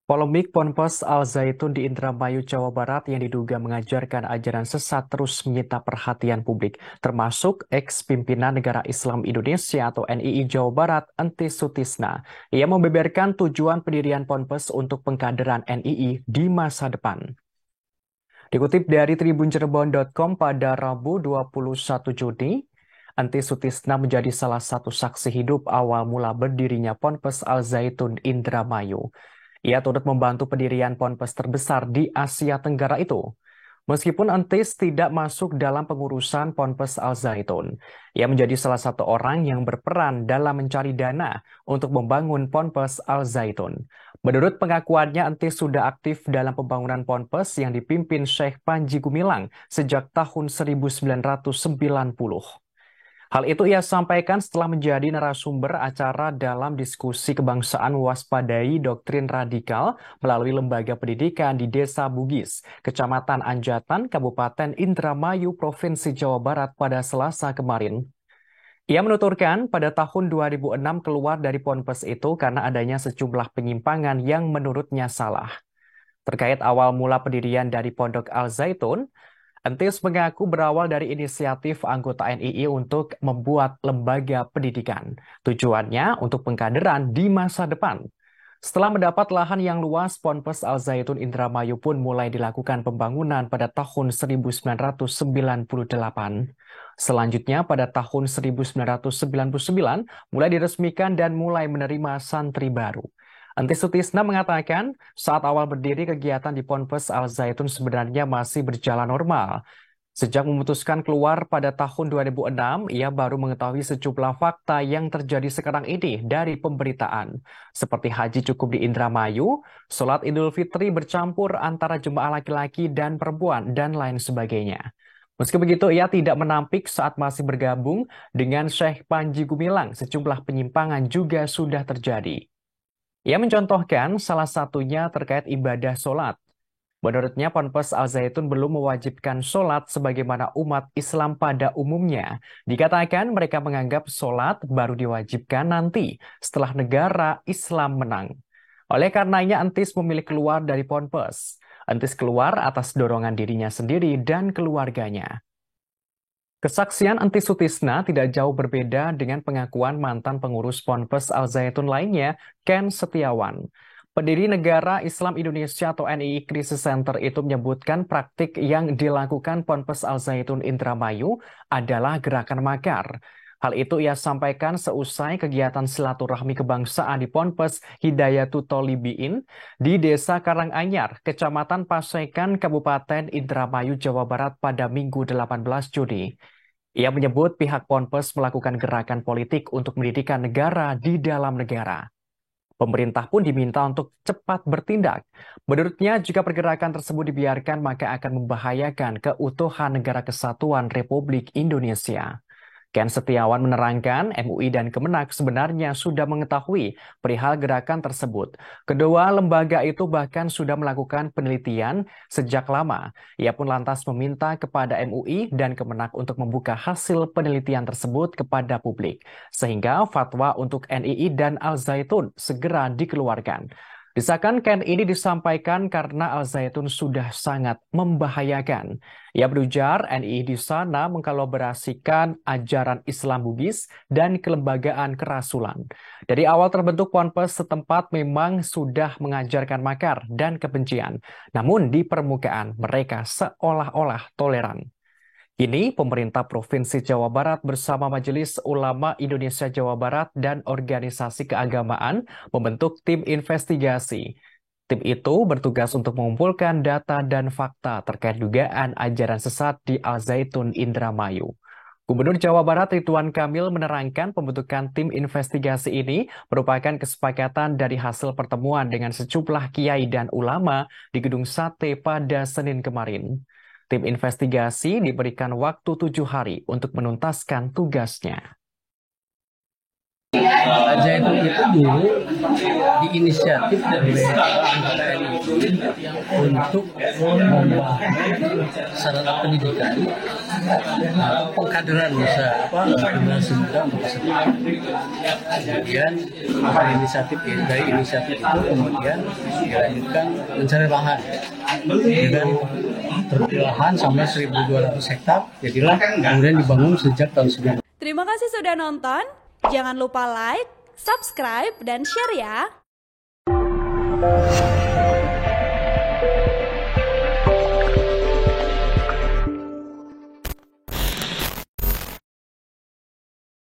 Polemik Ponpes Al Zaitun di Indramayu, Jawa Barat yang diduga mengajarkan ajaran sesat terus menyita perhatian publik, termasuk ex-pimpinan Negara Islam Indonesia atau NII Jawa Barat, Entis Sutisna. Ia membeberkan tujuan pendirian Ponpes untuk pengkaderan NII di masa depan. Dikutip dari tribuncirebon.com pada Rabu 21 Juni, Entis Sutisna menjadi salah satu saksi hidup awal mula berdirinya Ponpes Al Zaitun Indramayu. Ia turut membantu pendirian ponpes terbesar di Asia Tenggara itu. Meskipun Entis tidak masuk dalam pengurusan Ponpes Al Zaitun, ia menjadi salah satu orang yang berperan dalam mencari dana untuk membangun Ponpes Al Zaitun. Menurut pengakuannya, Entis sudah aktif dalam pembangunan ponpes yang dipimpin Syekh Panji Gumilang sejak tahun 1990. Hal itu ia sampaikan setelah menjadi narasumber acara dalam diskusi kebangsaan waspadai doktrin radikal melalui lembaga pendidikan di Desa Bugis, Kecamatan Anjatan, Kabupaten Indramayu, Provinsi Jawa Barat pada Selasa kemarin. Ia menuturkan pada tahun 2006 keluar dari ponpes itu karena adanya sejumlah penyimpangan yang menurutnya salah. Terkait awal mula pendirian dari Pondok Al Zaitun, Entis mengaku berawal dari inisiatif anggota NII untuk membuat lembaga pendidikan. Tujuannya untuk pengkaderan di masa depan. Setelah mendapat lahan yang luas, Ponpes Al Zaitun Indramayu pun mulai dilakukan pembangunan pada tahun 1998. Selanjutnya pada tahun 1999 mulai diresmikan dan mulai menerima santri baru. Entis Sutisna mengatakan, saat awal berdiri kegiatan di Ponpes Al Zaitun sebenarnya masih berjalan normal. Sejak memutuskan keluar pada tahun 2006, ia baru mengetahui sejumlah fakta yang terjadi sekarang ini dari pemberitaan. Seperti haji cukup di Indramayu, sholat Idul Fitri bercampur antara jemaah laki-laki dan perempuan, dan lain sebagainya. Meski begitu, ia tidak menampik saat masih bergabung dengan Syekh Panji Gumilang, sejumlah penyimpangan juga sudah terjadi. Ia mencontohkan salah satunya terkait ibadah sholat. Menurutnya, Ponpes Al Zaitun belum mewajibkan sholat sebagaimana umat Islam pada umumnya. Dikatakan mereka menganggap sholat baru diwajibkan nanti setelah negara Islam menang. Oleh karenanya, Entis memilih keluar dari Ponpes. Entis keluar atas dorongan dirinya sendiri dan keluarganya. Kesaksian Entis Sutisna tidak jauh berbeda dengan pengakuan mantan pengurus Ponpes Al Zaitun lainnya, Ken Setiawan. Pendiri Negara Islam Indonesia atau NII Crisis Center itu menyebutkan praktik yang dilakukan Ponpes Al Zaitun Indramayu adalah gerakan makar. Hal itu ia sampaikan seusai kegiatan silaturahmi kebangsaan di Ponpes Hidayatul Tolibiin di Desa Karanganyar, Kecamatan Pasekan, Kabupaten Indramayu, Jawa Barat pada Minggu 18 Juni. Ia menyebut pihak Ponpes melakukan gerakan politik untuk mendirikan negara di dalam negara. Pemerintah pun diminta untuk cepat bertindak. Menurutnya, jika pergerakan tersebut dibiarkan, maka akan membahayakan keutuhan Negara Kesatuan Republik Indonesia. Ken Setiawan menerangkan MUI dan Kemenak sebenarnya sudah mengetahui perihal gerakan tersebut. Kedua lembaga itu bahkan sudah melakukan penelitian sejak lama. Ia pun lantas meminta kepada MUI dan Kemenak untuk membuka hasil penelitian tersebut kepada publik, sehingga fatwa untuk NII dan Al Zaitun segera dikeluarkan. Desakan Ken ini disampaikan karena Al Zaitun sudah sangat membahayakan. Ia berujar NII di sana mengkolaborasikan ajaran Islam Bugis dan kelembagaan kerasulan. Dari awal terbentuk Ponpes setempat memang sudah mengajarkan makar dan kebencian. Namun di permukaan mereka seolah-olah toleran. Kini, pemerintah Provinsi Jawa Barat bersama Majelis Ulama Indonesia Jawa Barat dan organisasi keagamaan membentuk tim investigasi. Tim itu bertugas untuk mengumpulkan data dan fakta terkait dugaan ajaran sesat di Al Zaitun Indramayu. Gubernur Jawa Barat Ridwan Kamil menerangkan pembentukan tim investigasi ini merupakan kesepakatan dari hasil pertemuan dengan sejumlah kiai dan ulama di Gedung Sate pada Senin kemarin. Tim investigasi diberikan waktu 7 hari untuk menuntaskan tugasnya. Al-Zaitun itu dulu diinisiatif oleh anggota TNI untuk membangun sarana pendidikan pengkaderan generasi muda untuk masa depan. Kemudian dari inisiatif itu kemudian dilanjutkan mencari lahan dengan berbeda lahan sampai 1.200 hektar, jadilah kemudian dibangun sejak tahun 90. Terima kasih sudah nonton. Jangan lupa like, subscribe, dan share ya.